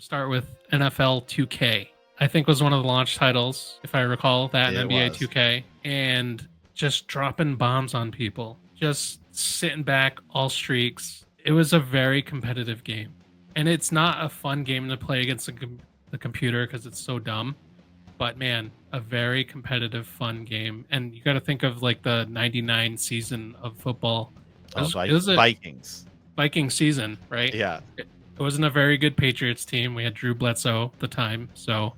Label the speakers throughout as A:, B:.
A: Start with NFL 2K. I think was one of the launch titles, if I recall, that
B: It
A: and NBA
B: was.
A: 2K, and just dropping bombs on people, just sitting back, all streaks. It was a very competitive game, and it's not a fun game to play against the computer because it's so dumb. But man, a very competitive, fun game, and you got to think of like the '99 season of football. It was a
B: Vikings.
A: Viking season, right?
B: Yeah.
A: It wasn't a very good Patriots team. We had Drew Bledsoe at the time, so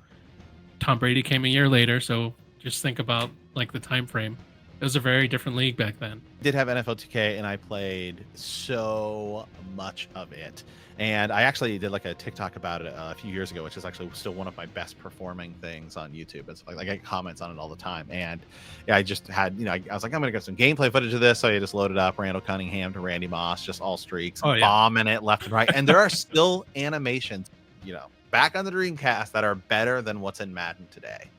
A: Tom Brady came a year later. So just think about like the time frame. It was a very different league back then.
B: Did have NFL 2K, and I played so much of it. And I actually did like a TikTok about it a few years ago, which is actually still one of my best performing things on YouTube. It's like I get comments on it all the time. And yeah, I just had, I was like, I'm gonna get some gameplay footage of this. So I just loaded up Randall Cunningham to Randy Moss, just all streaks, bombing it left and right. And there are still animations, back on the Dreamcast that are better than what's in Madden today.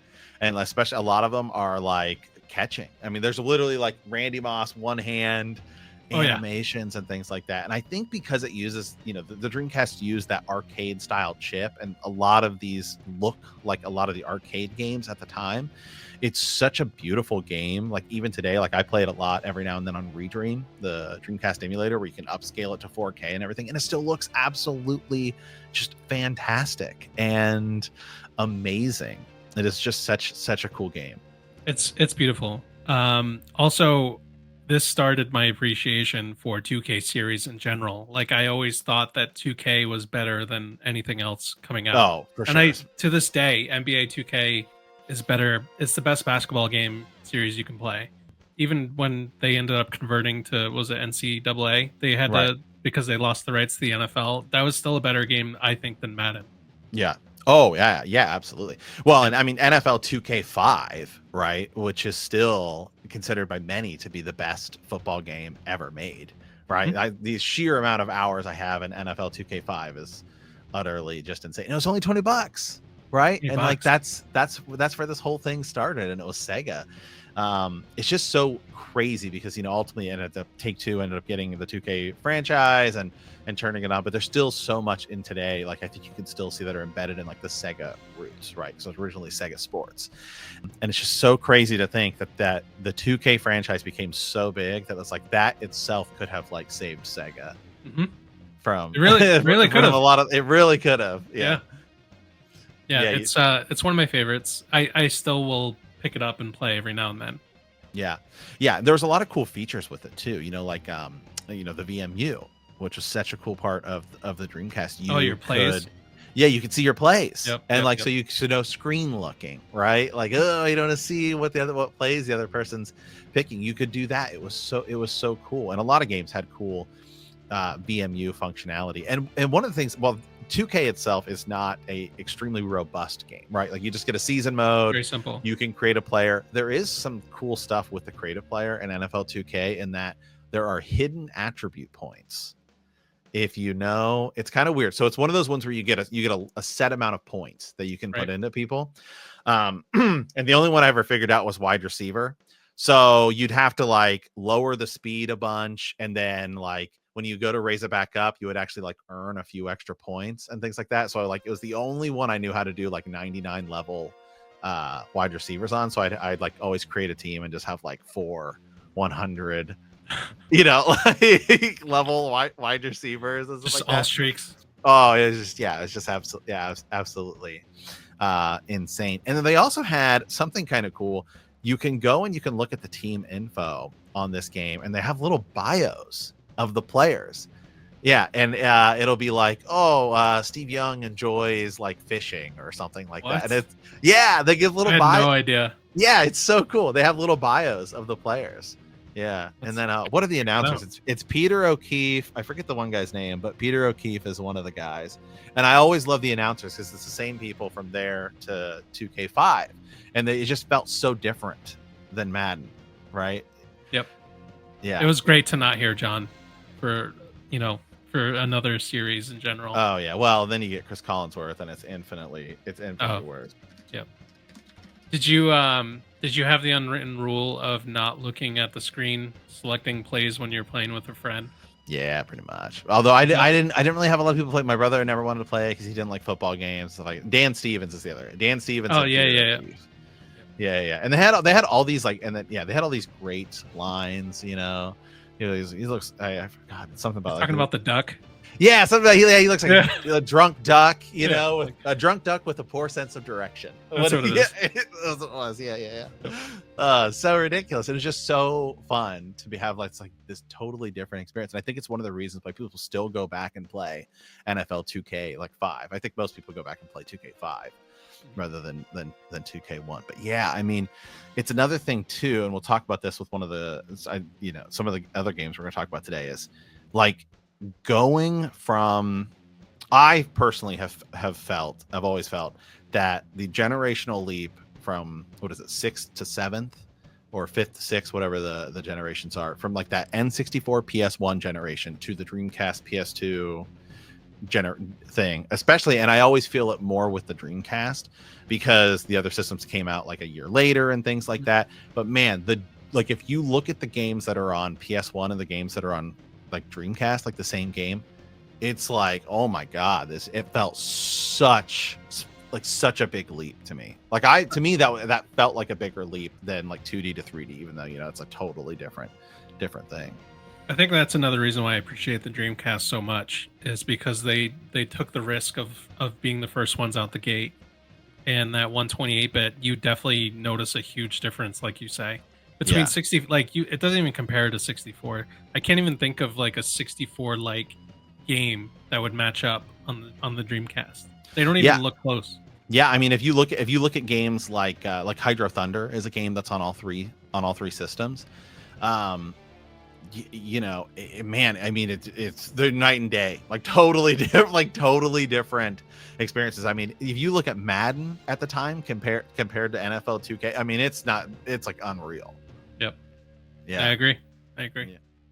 B: And especially a lot of them are like catching. I mean, there's literally like Randy Moss one hand animations and things like that. And I think because it uses, the Dreamcast used that arcade style chip, and a lot of these look like a lot of the arcade games at the time. It's such a beautiful game. Like even today, like I play it a lot every now and then on Redream, the Dreamcast emulator, where you can upscale it to 4K and everything, and it still looks absolutely just fantastic and amazing. It is just such a cool game.
A: It's beautiful. Also, this started my appreciation for 2K series in general. Like I always thought that 2K was better than anything else coming out.
B: Oh, for sure.
A: And to this day, NBA 2K is better. It's the best basketball game series you can play. Even when they ended up converting to, was it NCAA? They had to, because they lost the rights to the NFL. That was still a better game, I think, than Madden.
B: Yeah. Oh, yeah, absolutely. Well, and I mean, NFL 2K5, right, which is still considered by many to be the best football game ever made, right?
A: Mm-hmm.
B: The sheer amount of hours I have in NFL 2K5 is utterly just insane. It was only $20, right? And like that's where this whole thing started, and it was Sega. It's just so crazy because ultimately Take-Two ended up getting the 2K franchise and turning it on, but there's still so much in today. Like I think you can still see that are embedded in like the Sega roots, right? So it's originally Sega Sports, and it's just so crazy to think that the 2K franchise became so big that it's like that itself could have like saved Sega from
A: it really could have
B: a lot of it really could have.
A: Yeah, it's one of my favorites. I still will pick it up and play every now and then.
B: Yeah, there's a lot of cool features with it too, like the VMU, which was such a cool part of the Dreamcast.
A: Your plays.
B: You could see your plays.
A: Yep.
B: So you should know screen looking, right? Like, oh, you don't want to see what plays the other person's picking. You could do that. It was so cool. And a lot of games had cool VMU functionality. And one of the things, 2K itself is not a extremely robust game, right? Like you just get a season mode.
A: Very simple.
B: You can create a player. There is some cool stuff with the creative player in NFL 2K in that there are hidden attribute points. If it's kind of weird. So it's one of those ones where you get a set amount of points that you can put into people. And the only one I ever figured out was wide receiver. So you'd have to like lower the speed a bunch, and then like when you go to raise it back up, you would actually like earn a few extra points and things like that. So like it was the only one I knew how to do like 99 level wide receivers on. So I'd like always create a team and just have like 4 100 like level wide receivers and stuff
A: just
B: like
A: all
B: that.
A: Streaks.
B: Oh, it's just absolutely insane. And then they also had something kind of cool. You can go and you can look at the team info on this game, and they have little bios of the players. Yeah, and it'll be like, Steve Young enjoys like fishing or something like that. And they give little bios. I had
A: no idea.
B: Yeah, it's so cool. They have little bios of the players. Yeah, and then what are the announcers? It's Peter O'Keefe. I forget the one guy's name, but Peter O'Keefe is one of the guys. And I always love the announcers because it's the same people from there to 2K5, and it just felt so different than Madden, right?
A: Yep.
B: Yeah,
A: it was great to not hear John for another series in general.
B: Oh yeah, well then you get Chris Collinsworth, and it's infinitely worse.
A: Yep. Did you have the unwritten rule of not looking at the screen, selecting plays when you're playing with a friend?
B: Yeah, pretty much. Although I didn't really have a lot of people play. My brother never wanted to play because he didn't like football games. Like Dan Stevens is the other. Dan Stevens.
A: Oh yeah.
B: Yeah. And they had all these like, and then they had all these great lines. He looks. I forgot something about
A: talking about the duck.
B: Yeah, something about he looks like a drunk duck.
A: Like,
B: a drunk duck with a poor sense of direction.
A: That's what it is.
B: That's what it was. Yeah. So ridiculous. It was just so fun to have like this totally different experience. And I think it's one of the reasons why people still go back and play NFL 2K like 5. I think most people go back and play 2K5 rather than 2K1. But yeah, I mean, it's another thing too, and we'll talk about this with one of the some of the other games we're going to talk about today is like going from, I personally have always felt that the generational leap from 6th to 7th or 5th to 6th, whatever the generations are, from like that N64 PS1 generation to the Dreamcast PS2 thing, especially, and I always feel it more with the Dreamcast because the other systems came out like a year later and things like that. But man, if you look at the games that are on PS1 and the games that are on like Dreamcast, like the same game, it's like, oh my god, it felt such a big leap to me. To me that felt like a bigger leap than like 2D to 3D, even though it's a totally different thing.
A: I think that's another reason why I appreciate the Dreamcast so much, is because they took the risk of being the first ones out the gate. And that 128-bit, you definitely notice a huge difference, like you say, between 60. It doesn't even compare to 64. I can't even think of like a 64 like game that would match up on the Dreamcast. They don't even look close.
B: Yeah, I mean, if you look at games like Hydro Thunder is a game that's on all three systems. Man, I mean, it's the night and day, like totally different experiences. I mean, if you look at Madden at the time compared to NFL 2K, I mean, it's like unreal.
A: Yep.
B: Yeah,
A: I agree.
B: Yeah.